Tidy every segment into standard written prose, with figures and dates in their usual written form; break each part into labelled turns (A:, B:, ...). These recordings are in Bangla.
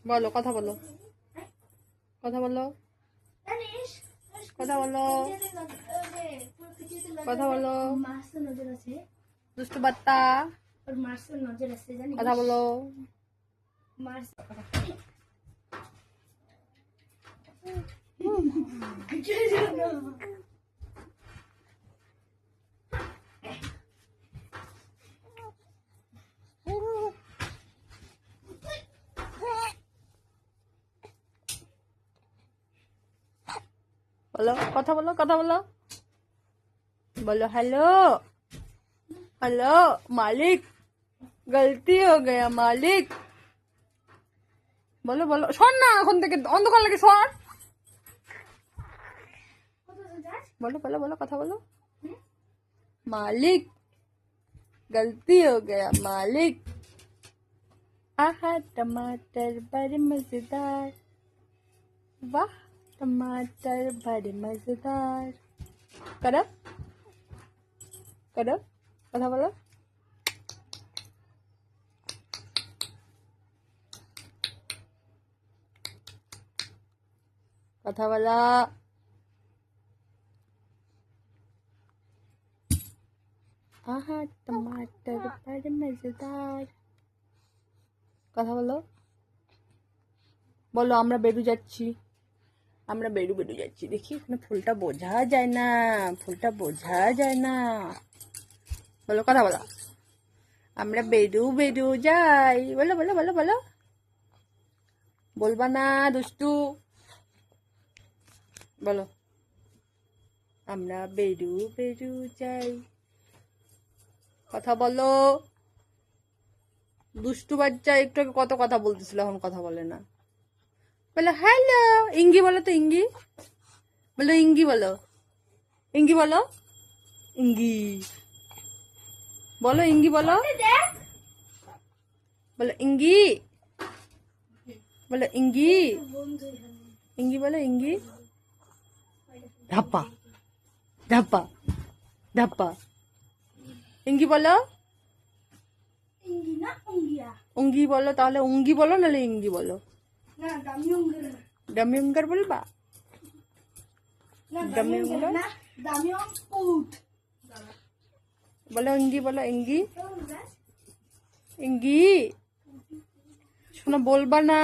A: বলো, কথা বলো, কথা বলো, কথা বলো, কথা বলো। দুষ্টু বাত্তা, কথা বলো। बोलो, কথা বলো, কথা বলো, बोलो हेलो हेलो मालिक, गलती हो गया मालिक। बोलो बोलो, শোন না এখন থেকে অন্ধকার লাগে, শোন। बोलो बोलो बोलो, কথা বলো। मालिक, गलती हो गया मालिक। आहा टमाटर बड़े मजेदार, वाह टमाटर बड़े मजेदार। करो करो, কথা বলো। কথা বলো। आहा टमाटर बड़े मजेदार। কথা বলো। বলো আমরা বেরু যাচ্ছি, আমরা বেরু বেরু যাচ্ছি। দেখি এখানে ফুলটা বোঝা যায় না, ফুলটা বোঝা যায় না। বলো, কথা বলো। আমরা বেরু বেরু যাই। বলো বলো বলো বলো, বলবা না দুষ্টু। বলো, আমরা বেরু বেরু যাই। কথা বলো। দুষ্টু বাচ্চা একটু আগে কত কথা বলতেছিল, এখন কথা বলে না। বলো হ্যালো, ইঙ্গি বলো তো, ইঙ্গি বলো, ইঙ্গি বলো, ইঙ্গি বলো, ইঙ্গি বলো, ইঙ্গি বলো, বলো ইঙ্গি, বলো ইঙ্গি, ইঙ্গি বলো, ইঙ্গি। ধাপ্পা ধাপ্পা ধাপ্পা। ইঙ্গি বলো, উঙ্গি বলো তাহলে, উঙ্গি বলো নাহলে ইঙ্গি বলো। ডামি উঙ্গার বলবা, ডামি উঙ্গার বলো, ইঙ্গি বলো, ইঙ্গি, ইঙ্গি। শোনা বলবা না,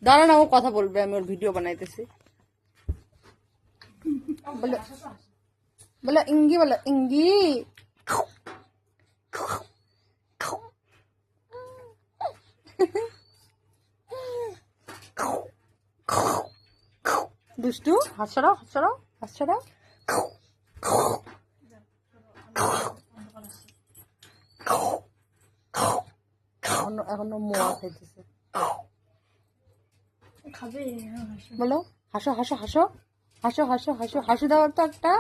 A: দাঁড়া না, ও কথা বলবে, আমি ওর ভিডিও বানাইতেছি। বলো বলো, ইঙ্গি বলো, ইঙ্গি। দুষ্টু হাত সরাও, হাত সরাও, হাত সরাও। এখনো মোয়া খাইতেছে। বলো হাসো হাসো হাসো হাসো হাসো হাসো, হাসি দাও তো, একটা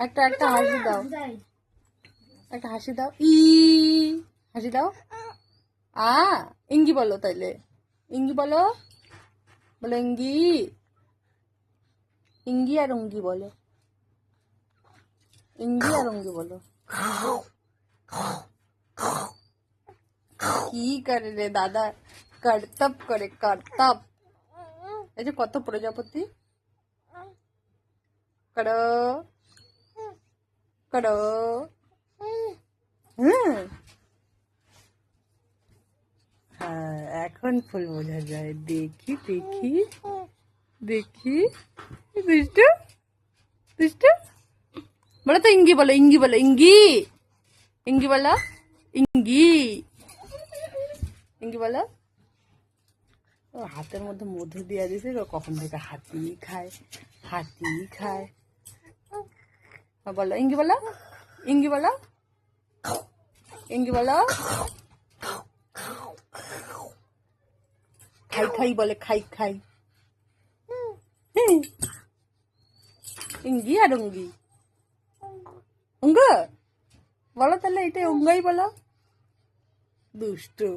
A: একটা একটা হাসি দাও, একটা হাসি দাও। ই হাসি দাও। আ ইঙ্গি বলো তাইলে, ইঙ্গি বলো, বলো ইঙ্গি, ইঙ্গি আর উঙ্গি বলো, ইঙ্গি আর উঙ্গি বলো। কি করে রে দাদা, কর্তব করে, কর্তব। এই যে কত প্রজাপতি, করো করো। হ্যাঁ এখন ফুল বোঝা যায়। দেখি দেখি দেখি, দুষ্টু দুষ্টু বলো তো, ইঙ্গি বলো, ইঙ্গি বলো, ইঙ্গি, ইঙ্গি বলো, ইঙ্গি, ইঙ্গি বলো। ও হাতের মধ্যে মধু দিয়া দিছে, কখন থেকে হাতি খায়, হাতি খায়। বলো ইঙ্গি বলো, ইঙ্গি বলো, ইঙ্গি বলো। খাই খাই বলে, খাই খাই। ইঙ্গি আর উঙ্গি, উঙ্গ বলো তাহলে, এটা উঙ্গাই বলো। দুষ্টু।